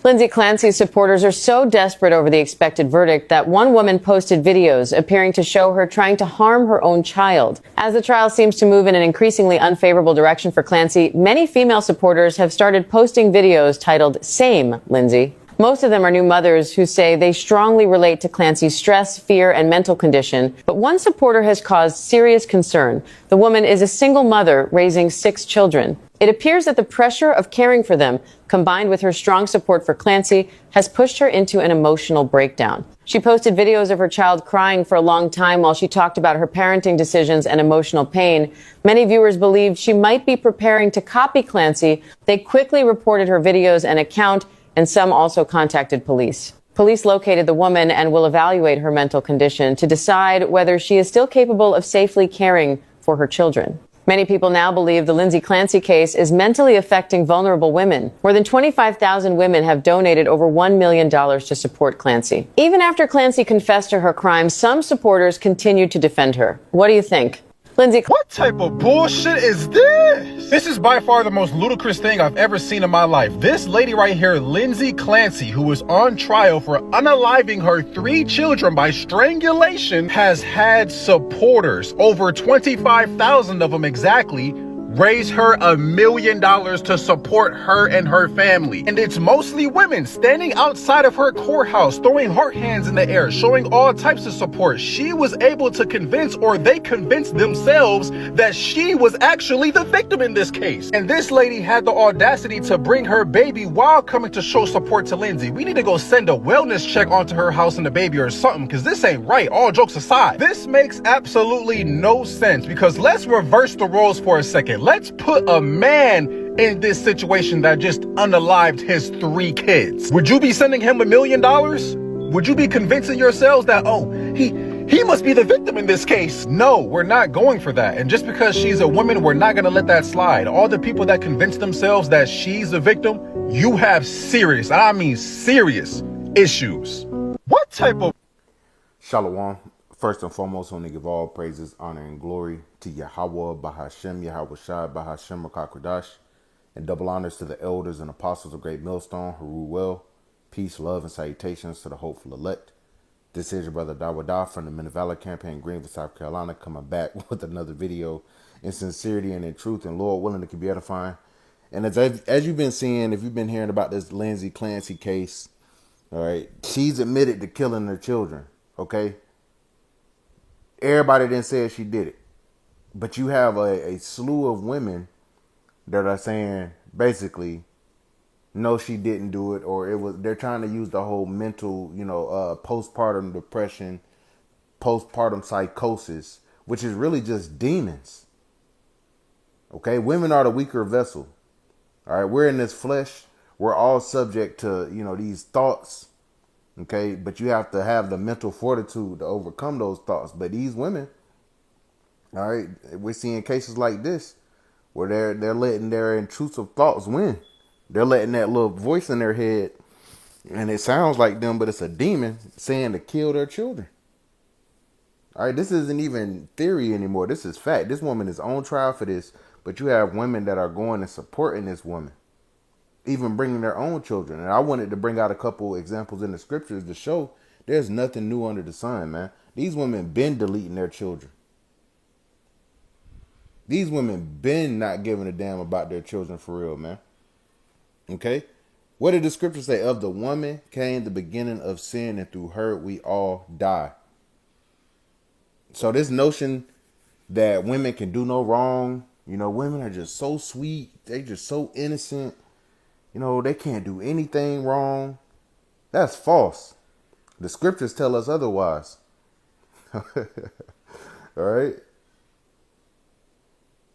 Lindsay Clancy's supporters are so desperate over the expected verdict that one woman posted videos appearing to show her trying to harm her own child. As the trial seems to move in an increasingly unfavorable direction for Clancy, many female supporters have started posting videos titled "Same, Lindsay." Most of them are new mothers who say they strongly relate to Clancy's stress, fear, and mental condition. But one supporter has caused serious concern. The woman is a single mother raising 6 children. It appears that the pressure of caring for them, combined with her strong support for Clancy, has pushed her into an emotional breakdown. She posted videos of her child crying for a long time while she talked about her parenting decisions and emotional pain. Many viewers believed she might be preparing to copy Clancy. They quickly reported her videos and account, and some also contacted police. Police located the woman and will evaluate her mental condition to decide whether she is still capable of safely caring for her children. Many people now believe the Lindsay Clancy case is mentally affecting vulnerable women. More than 25,000 women have donated over $1 million to support Clancy. Even after Clancy confessed to her crime, some supporters continued to defend her. What do you think? Lindsay, what type of bullshit is this? This is by far the most ludicrous thing I've ever seen in my life. This lady right here, Lindsay Clancy, who was on trial for unaliving her 3 children by strangulation, has had supporters, over 25,000 of them exactly, raise her $1 million to support her and her family. And it's mostly women standing outside of her courthouse, throwing heart hands in the air, showing all types of support. She was able to convince, or they convinced themselves, that she was actually the victim in this case. And this lady had the audacity to bring her baby while coming to show support to Lindsay. We need to go send a wellness check onto her house and the baby or something, because this ain't right, all jokes aside. This makes absolutely no sense, because let's reverse the roles for a second. Let's put a man in this situation that just unalived his 3 kids. Would you be sending him $1 million? Would you be convincing yourselves that, oh, he must be the victim in this case? No, we're not going for that. And just because she's a woman, we're not going to let that slide. All the people that convince themselves that she's a victim, you have serious, and I mean serious, issues. What type of... Shalom. First and foremost, I want to give all praises, honor, and glory to Yahweh, Bahashem, Yahweh Shai, Bahashem, Rakakradash, and double honors to the elders and apostles of Great Millstone, who rule well. Peace, love, and salutations to the hopeful elect. This is your brother Dawada from the Men of Valor campaign, Greenville, South Carolina, coming back with another video in sincerity and in truth, and Lord willing, it can be edifying. And as you've been seeing, if you've been hearing about this Lindsay Clancy case, all right, she's admitted to killing her children, okay? Everybody then said she did it. But you have a slew of women that are saying, basically, no, she didn't do it, or they're trying to use the whole mental, postpartum depression, postpartum psychosis, which is really just demons. Okay, women are the weaker vessel. All right, we're in this flesh. We're all subject to, these thoughts. Okay, but you have to have the mental fortitude to overcome those thoughts. But these women, all right, we're seeing cases like this where they're letting their intrusive thoughts win. They're letting that little voice in their head, and it sounds like them, but it's a demon saying to kill their children. All right, this isn't even theory anymore. This is fact. This woman is on trial for this, but you have women that are going and supporting this woman, even bringing their own children. And I wanted to bring out a couple examples in the scriptures to show there's nothing new under the sun, man. These women been deleting their children. These women been not giving a damn about their children for real, man. Okay? What did the scripture say? Of the woman came the beginning of sin, and through her we all die. So this notion that women can do no wrong, women are just so sweet. They just so innocent. They can't do anything wrong. That's false. The scriptures tell us otherwise. All right.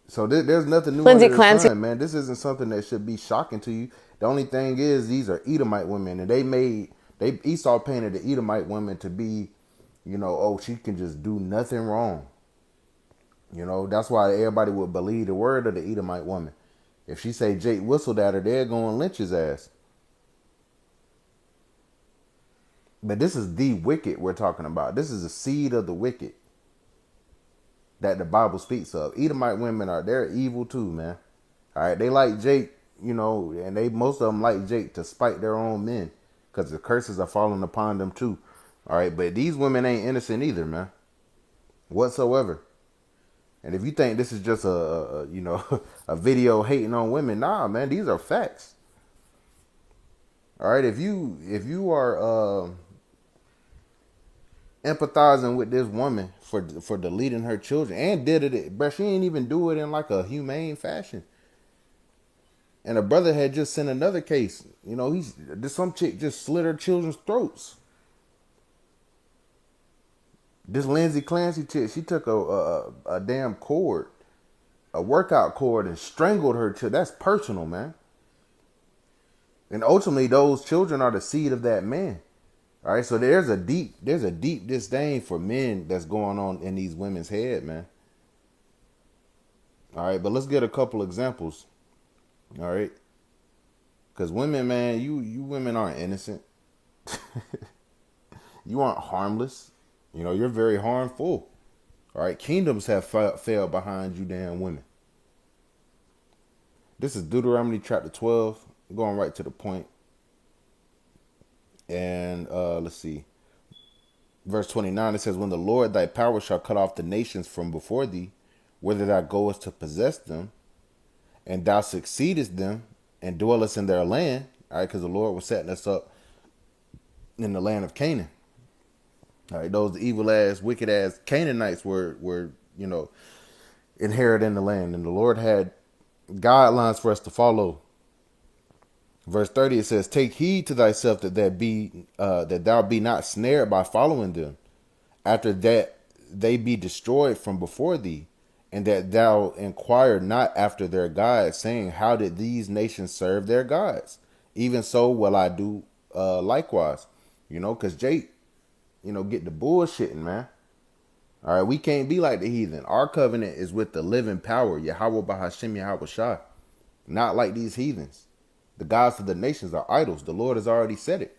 So there's nothing new Lindsay under the Clancy, sun, man. This isn't something that should be shocking to you. The only thing is, these are Edomite women, and Esau painted the Edomite women to be, she can just do nothing wrong. That's why everybody would believe the word of the Edomite woman. If she say Jake whistled at her, they're going to lynch his ass. But this is the wicked we're talking about. This is the seed of the wicked that the Bible speaks of. Edomite women they're evil too, man. All right, they like Jake. you know, and they most of them like Jake to spite their own men because the curses are falling upon them too. All right, but these women ain't innocent either, man, whatsoever. And if you think this is just a you know a video hating on women, nah, man, these are facts. All right, if you are empathizing with this woman for deleting her children and did it, but she ain't even do it in like a humane fashion. And a brother had just sent another case. You know, some chick just slit her children's throats. This Lindsay Clancy chick, she took a damn cord, a workout cord, and strangled her child. That's personal, man. And ultimately, those children are the seed of that man. All right, so there's a deep disdain for men that's going on in these women's head, man. All right, but let's get a couple examples. All right, because women, man, you women aren't innocent. You aren't harmless. You know, you're very harmful. All right, kingdoms have failed behind you damn women. This is Deuteronomy chapter 12, going right to the point. And let's see. Verse 29, it says, when the Lord thy power shall cut off the nations from before thee, whither thou goest to possess them, and thou succeedest them, and dwellest in their land. All right, because the Lord was setting us up in the land of Canaan. All right, those evil ass, wicked ass Canaanites were you know, inheriting the land, and the Lord had guidelines for us to follow. Verse 30, it says, take heed to thyself that thou be not snared by following them, after that they be destroyed from before thee, and that thou inquire not after their gods, saying, how did these nations serve their gods? Even so will I do likewise. You know, because Jake, you know, get the bullshitting, man. All right, we can't be like the heathen. Our covenant is with the living power, Yahweh Bahashem Yahweh Shah. Not like these heathens. The gods of the nations are idols. The Lord has already said it.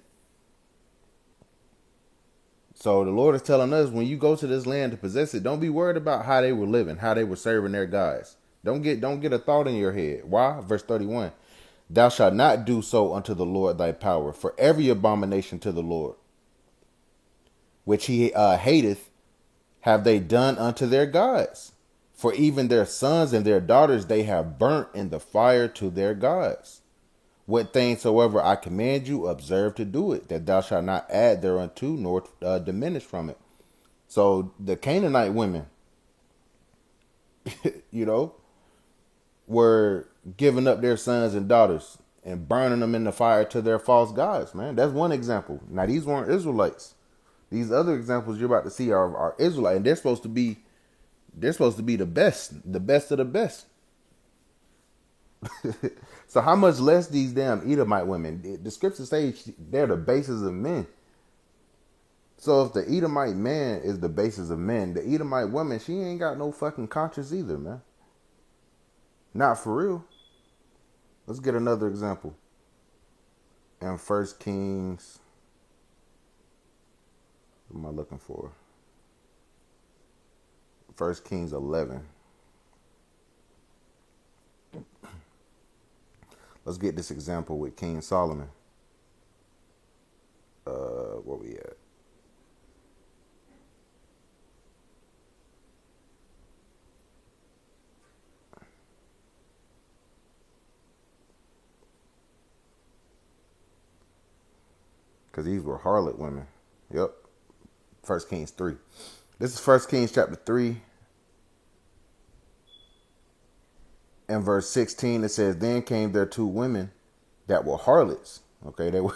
So the Lord is telling us, when you go to this land to possess it, don't be worried about how they were living, how they were serving their gods. Don't get a thought in your head. Why? Verse 31. Thou shalt not do so unto the Lord thy power, for every abomination to the Lord, which he hateth, have they done unto their gods. For even their sons and their daughters they have burnt in the fire to their gods. What things soever I command you, observe to do it, that thou shalt not add thereunto, nor diminish from it. So the Canaanite women, you know, were giving up their sons and daughters and burning them in the fire to their false gods, man. That's one example. Now, these weren't Israelites. These other examples you're about to see are Israelite, and they're supposed to be the best of the best. So how much less these damn Edomite women? The scriptures say they're the basis of men. So if the Edomite man is the basis of men, the Edomite woman, she ain't got no fucking conscience either, man. Not for real. Let's get another example. In 1 Kings, what am I looking for? 1 Kings 11. Let's get this example with King Solomon. Where we at? Because these were harlot women. Yep. 1 Kings 3. This is 1 Kings chapter 3. In verse 16, it says, then came there two women that were harlots. Okay, they were,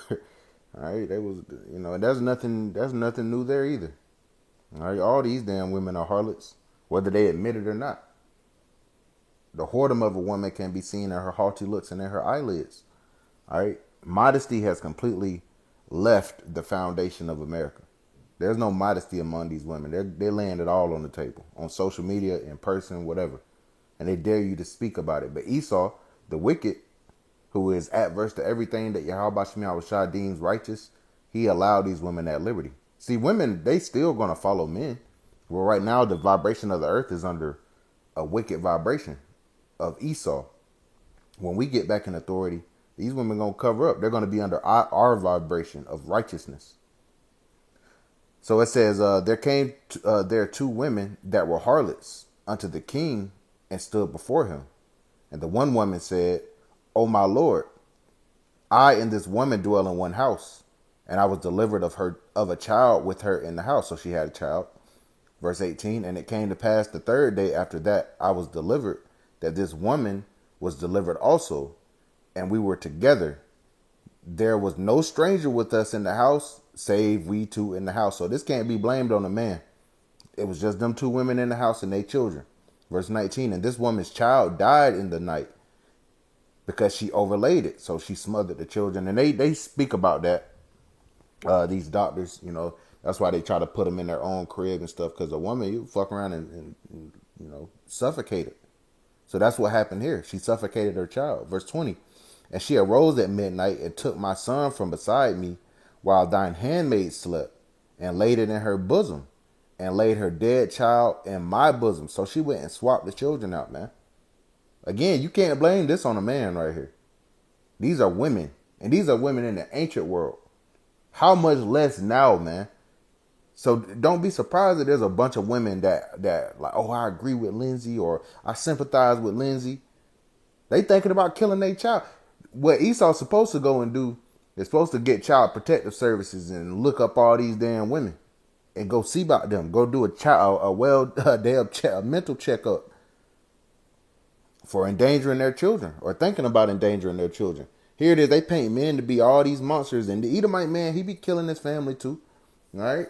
all right, they was, you know, and there's nothing new there either. All right, all these damn women are harlots, whether they admit it or not. The whoredom of a woman can be seen in her haughty looks and in her eyelids. All right, modesty has completely left the foundation of America. There's no modesty among these women. They're laying it all on the table, on social media, in person, whatever. And they dare you to speak about it. But Esau, the wicked, who is adverse to everything that Yahweh Shemiah Shah deems righteous, he allowed these women at liberty. See, women, they still going to follow men. Well, right now, the vibration of the earth is under a wicked vibration of Esau. When we get back in authority, these women going to cover up. They're going to be under our vibration of righteousness. So it says, there came there two women that were harlots unto the king and stood before him. And the one woman said, O my Lord, I and this woman dwell in one house, and I was delivered of a child with her in the house. So she had a child. Verse 18, and it came to pass the third day after that I was delivered, that this woman was delivered also, and we were together. There was no stranger with us in the house, save we two in the house. So this can't be blamed on the man. It was just them two women in the house and their children. Verse 19, and this woman's child died in the night because she overlaid it. So she smothered the children. And they speak about that. These doctors, you know, that's why they try to put them in their own crib and stuff. Because a woman, you fuck around and you know, suffocate it. So that's what happened here. She suffocated her child. Verse 20, and she arose at midnight and took my son from beside me while thine handmaid slept, and laid it in her bosom, and laid her dead child in my bosom. So she went and swapped the children out, man. Again, you can't blame this on a man right here. These are women, and these are women in the ancient world. How much less now, man? So don't be surprised that there's a bunch of women that like, oh, I agree with Lindsay, or I sympathize with Lindsay. They thinking about killing their child. What Esau's supposed to go and do is supposed to get child protective services and look up all these damn women and go see about them. Go do a mental checkup for endangering their children or thinking about endangering their children. Here it is. They paint men to be all these monsters, and the Edomite man, he be killing his family too. All right.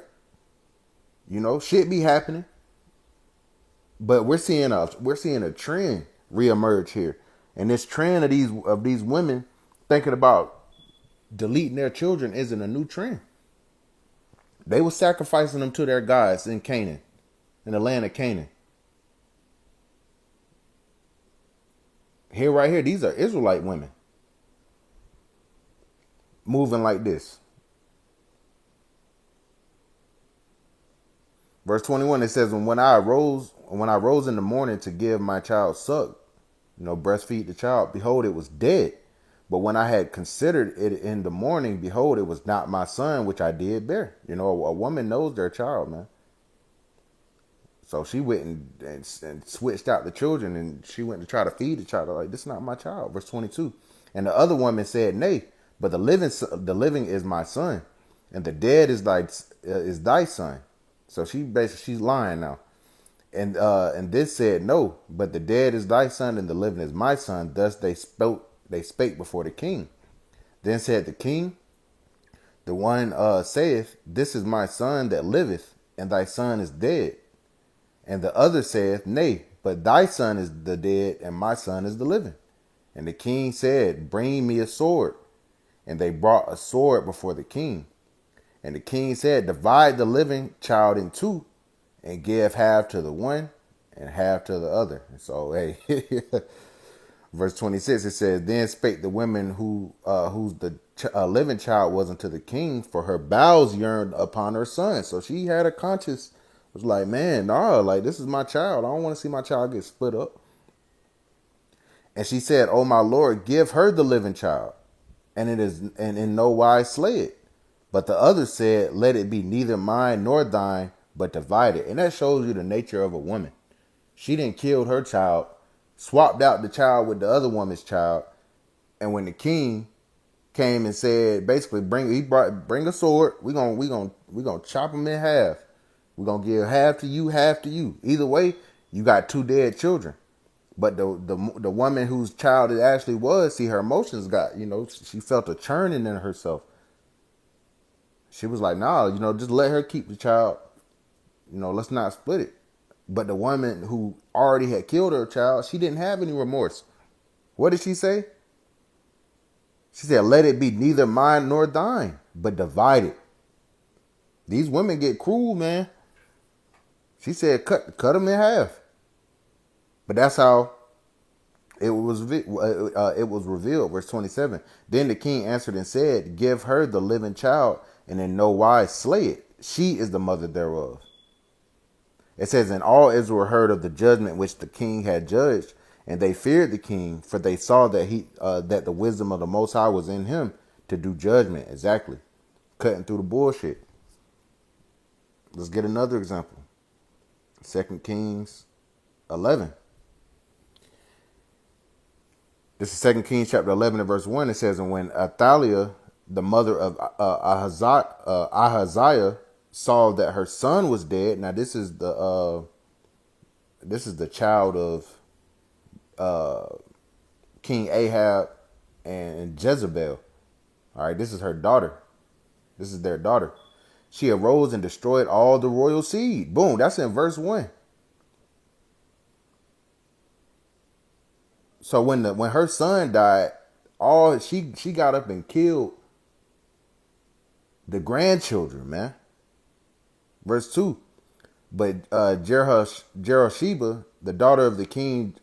You know, shit be happening. But we're seeing a trend reemerge here. And this trend of these women thinking about deleting their children isn't a new trend. They were sacrificing them to their gods in Canaan, in the land of Canaan. Here, right here, these are Israelite women moving like this. Verse 21, it says, when I arose in the morning to give my child suck, you know, breastfeed the child, behold, it was dead. But when I had considered it in the morning, behold, it was not my son, which I did bear. You know, a woman knows their child, man. So she went and switched out the children, and she went to try to feed the child. Like, this is not my child. Verse 22. And the other woman said, nay, but the living is my son, and the dead is thy son. So she's lying now. And this said, no, but the dead is thy son, and the living is my son. Thus they spake before the king. Then said the king, the one saith, this is my son that liveth, and thy son is dead. And the other saith, nay, but thy son is the dead, and my son is the living. And the king said, bring me a sword. And they brought a sword before the king. And the king said, divide the living child in two, and give half to the one and half to the other. And so, hey, verse 26, it says, then spake the women whose the living child was unto the king, for her bowels yearned upon her son. So she had a conscience, was like, man, nah, like, this is my child. I don't want to see my child get split up. And she said, oh, my Lord, give her the living child, and in no wise slay it. But the other said, let it be neither mine nor thine, but divided. And that shows you the nature of a woman. She didn't kill her child, swapped out the child with the other woman's child. And when the king came and said, basically, bring a sword. We're gonna chop him in half. We're gonna give half to you, half to you. Either way, you got two dead children. But the woman whose child it actually was, see, her emotions got, you know, she felt a churning in herself. She was like, nah, you know, just let her keep the child. You know, let's not split it. But the woman who already had killed her child, she didn't have any remorse. What did she say? She said, let it be neither mine nor thine, but divided. These women get cruel, man. She said, cut them in half. But that's how it was revealed. Verse 27. Then the king answered and said, give her the living child, and in no wise slay it. She is the mother thereof. It says, and all Israel heard of the judgment which the king had judged, And they feared the king, for they saw that the wisdom of the Most High was in him to do judgment. Exactly. Cutting through the bullshit. Let's get another example. 2 Kings 11. This is 2 Kings chapter 11 and verse 1. It says, and when Athaliah, the mother of Ahaziah, saw that her son was dead. Now this is the child of King Ahab and Jezebel. All right, this is her daughter. This is their daughter. She arose and destroyed all the royal seed. Boom, that's in verse 1. So when her son died, she got up and killed the grandchildren, man. Verse 2. But Jehosheba, the daughter of the king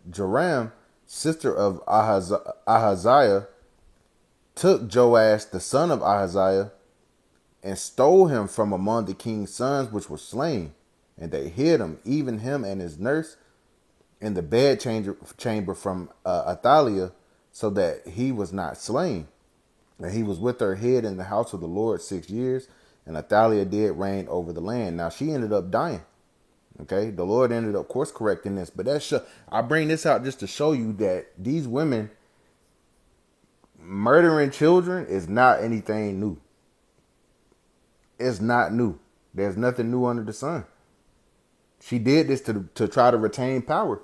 Joram, sister of Ahaziah, took Joash, the son of Ahaziah, and stole him from among the king's sons which were slain. And they hid him, even him and his nurse, in the bed chamber from Athaliah, so that he was not slain. And he was with her hid in the house of the Lord 6 years, and Athaliah did reign over the land. Now she ended up dying. Okay, the Lord ended up course correcting this, but I bring this out just to show you that these women murdering children is not anything new. It's not new. There's nothing new under the sun. She did this to try to retain power,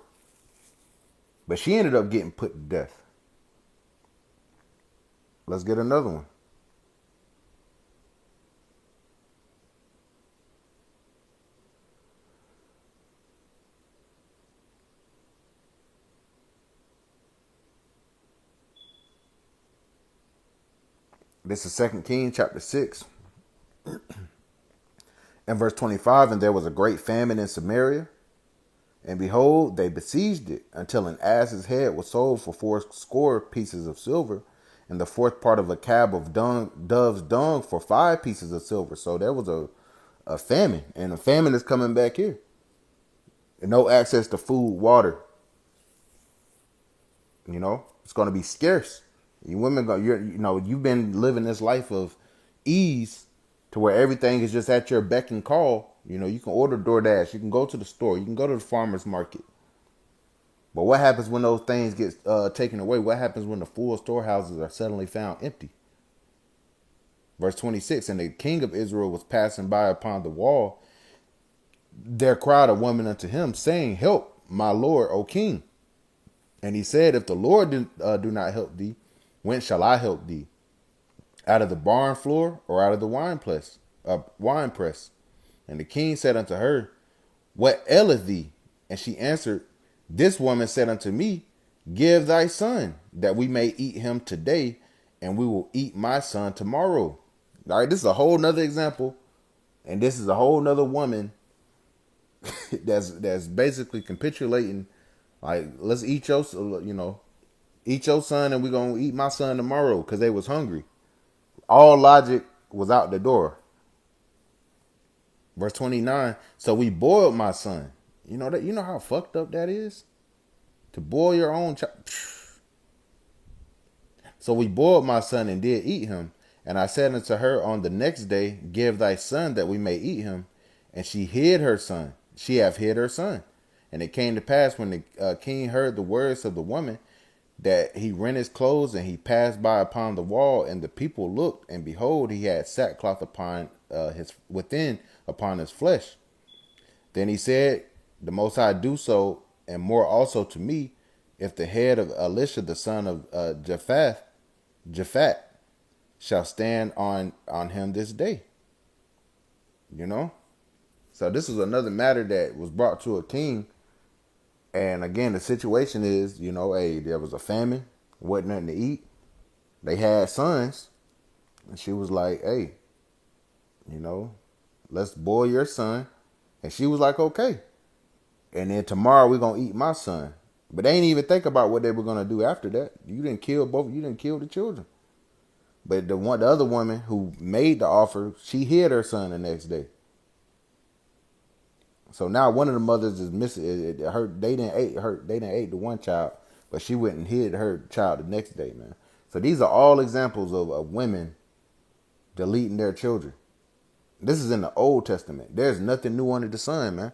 but she ended up getting put to death. Let's get another one. This is 2 Kings chapter 6 and verse 25. And there was a great famine in Samaria, and behold, they besieged it until an ass's head was sold for 80 pieces of silver, and the fourth part of a cab of dove's dung for 5 pieces of silver. So there was a famine, and a famine is coming back here. And no access to food, water. You know, it's going to be scarce. You women, you've been living this life of ease to where everything is just at your beck and call. You know, you can order DoorDash, you can go to the store, you can go to the farmer's market. But what happens when those things get taken away? What happens when the full storehouses are suddenly found empty? Verse 26, and the king of Israel was passing by upon the wall. There cried a woman unto him, saying, help, my lord, O king. And he said, if the Lord do not help thee, whence shall I help thee? Out of the barn floor or out of the wine press? And the king said unto her, what aileth thee? And she answered, this woman said unto me, give thy son, that we may eat him today, and we will eat my son tomorrow. All right, this is a whole nother example. And this is a whole nother woman that's basically capitulating. Like, let's eat your son, and we're going to eat my son tomorrow, because they was hungry. All logic was out the door. Verse 29, so we boiled my son. You know how fucked up that is? To boil your own child. So we boiled my son and did eat him. And I said unto her on the next day, give thy son that we may eat him. And she hid her son. She hath hid her son. And it came to pass when the king heard the words of the woman, that he rent his clothes, and he passed by upon the wall, and the people looked, and behold, he had sackcloth upon upon his flesh. Then he said, the Most High do so, and more also to me, if the head of Elisha the son of Japhat shall stand on him this day. You know? So this is another matter that was brought to a king. And again, the situation is, hey, there was a famine, wasn't nothing to eat. They had sons, and she was like, hey, let's boil your son. And she was like, okay. And then tomorrow we're going to eat my son. But they didn't even think about what they were going to do after that. You didn't kill the children. But the other woman who made the offer, she hid her son the next day. So now one of the mothers is missing. They didn't ate the one child, but she went and hid her child the next day, man. So these are all examples of women deleting their children. This is in the Old Testament. There's nothing new under the sun, man.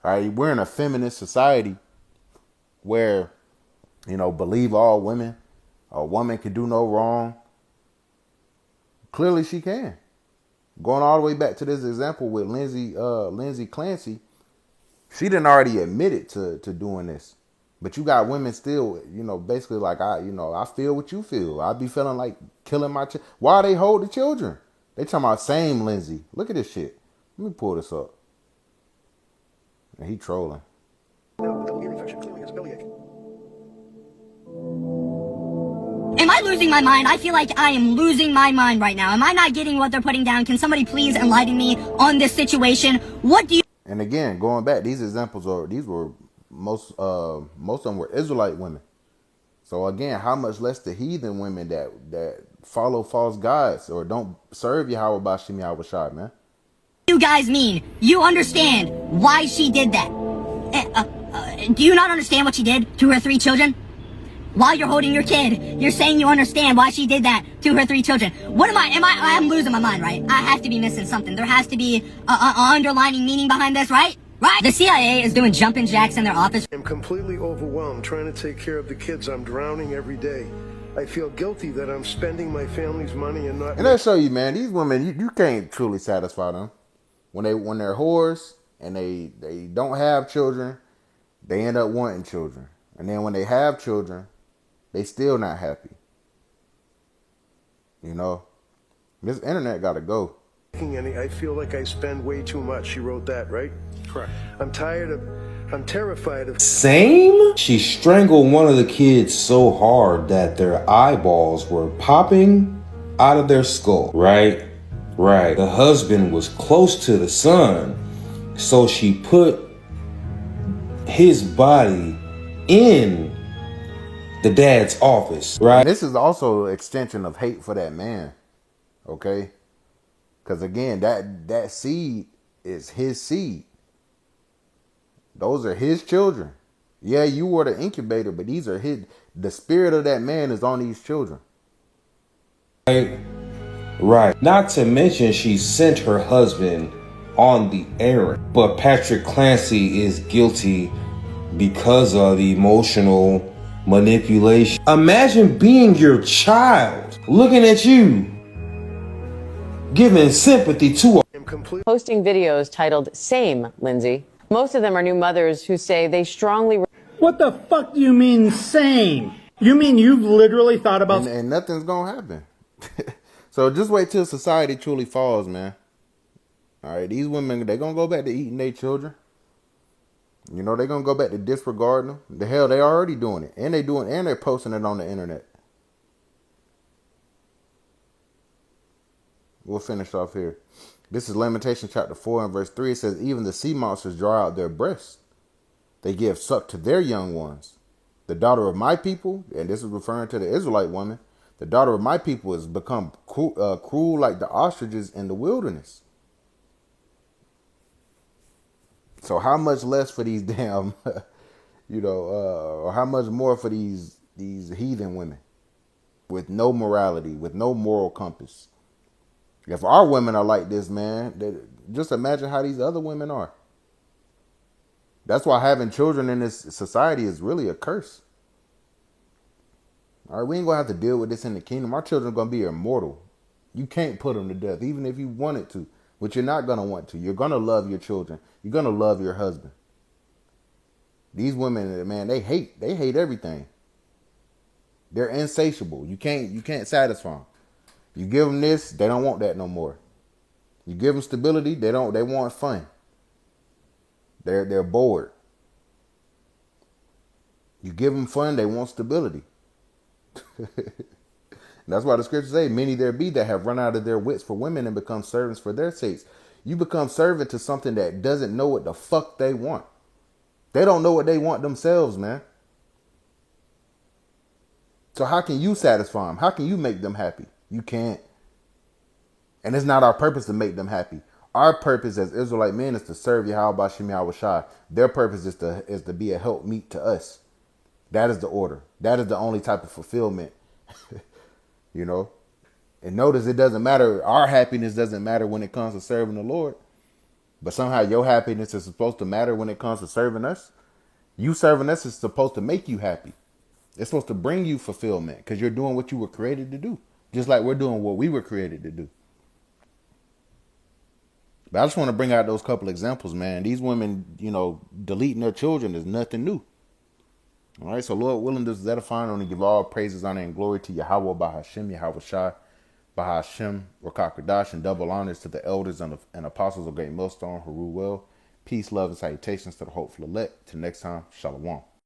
All right, we're in a feminist society where, believe all women. A woman can do no wrong. Clearly she can. Going all the way back to this example with Lindsay Clancy, she didn't already admitted to doing this. But you got women still, basically like, I feel what you feel. I be feeling like killing my child. Why they hold the children? They talking about same Lindsay. Look at this shit. Let me pull this up. And he trolling. Am I losing my mind? I feel like I am losing my mind right now. Am I not getting what they're putting down? Can somebody please enlighten me on this situation? What do you... And again, going back, these examples were most of them were Israelite women. So again, how much less the heathen women that follow false gods or don't serve Yahweh Bashim Yahweh Shai, man. You guys mean you understand why she did that? Do you not understand what she did to her 3 children? While you're holding your kid, you're saying you understand why she did that to her 3 children. What I'm losing my mind, right? I have to be missing something. There has to be a underlining meaning behind this, right? Right? The CIA is doing jumping jacks in their office. I'm completely overwhelmed trying to take care of the kids. I'm drowning every day. I feel guilty that I'm spending my family's money and not... And I show you, man, these women, you can't truly satisfy them. When they're whores and they don't have children, they end up wanting children. And then when they have children, they still not happy. This internet gotta go. I feel like I spend way too much. She wrote that, right? Correct. I'm terrified of... Same? She strangled one of the kids so hard that their eyeballs were popping out of their skull. Right. The husband was close to the son, so she put his body in the dad's office, right? And this is also an extension of hate for that man, okay? Because again, that seed is his seed. Those are his children. Yeah, you were the incubator, but these are his. The spirit of that man is on these children. Right. Not to mention she sent her husband on the errand. But Patrick Clancy is guilty because of the emotional manipulation. Imagine being your child, looking at you, giving sympathy to a... Posting videos titled Same Lindsay. Most of them are new mothers who say they strongly... What the fuck do you mean same? You mean you've literally thought about... And nothing's gonna happen. So just wait till society truly falls, man. All right, these women, they're going to go back to eating their children. They're going to go back to disregarding them. The hell, they already doing it. And they're posting it on the internet. We'll finish off here. This is Lamentations chapter 4 and verse 3. It says, even the sea monsters draw out their breasts. They give suck to their young ones. The daughter of my people, and this is referring to the Israelite woman, the daughter of my people has become cruel like the ostriches in the wilderness. So how much less for these damn, or how much more for these heathen women with no morality, with no moral compass? If our women are like this, man, just imagine how these other women are. That's why having children in this society is really a curse. All right, we ain't going to have to deal with this in the kingdom. Our children are going to be immortal. You can't put them to death, even if you wanted to, which you're not going to want to. You're going to love your children. You're going to love your husband. These women, man, they hate everything. They're insatiable. You can't satisfy them. You give them this, they don't want that no more. You give them stability, they want fun. They're bored. You give them fun, they want stability. That's why the scriptures say, many there be that have run out of their wits for women and become servants for their sakes. You become servant to something that doesn't know what the fuck they want. They don't know what they want themselves, man. So how can you satisfy them? How can you make them happy? You can't. And it's not our purpose to make them happy. Our purpose as Israelite men is to serve Yahweh Shem Yahweh Shai. Their purpose is to be a help meet to us. That is the order. That is the only type of fulfillment. You know? And notice it doesn't matter. Our happiness doesn't matter when it comes to serving the Lord. But somehow your happiness is supposed to matter when it comes to serving us. You serving us is supposed to make you happy. It's supposed to bring you fulfillment because you're doing what you were created to do. Just like we're doing what we were created to do. But I just want to bring out those couple examples, man. These women, you know, deleting their children is nothing new. All right, so Lord willing, this is edifying. I want to give all praises, honor, and glory to Yahweh, Bahashem, Yahweh Shai, Bahashem, Rakakadash, and double honors to the elders and apostles of Great Millstone, who rule well. Peace, love, and salutations to the hopeful elect. Till next time, Shalom.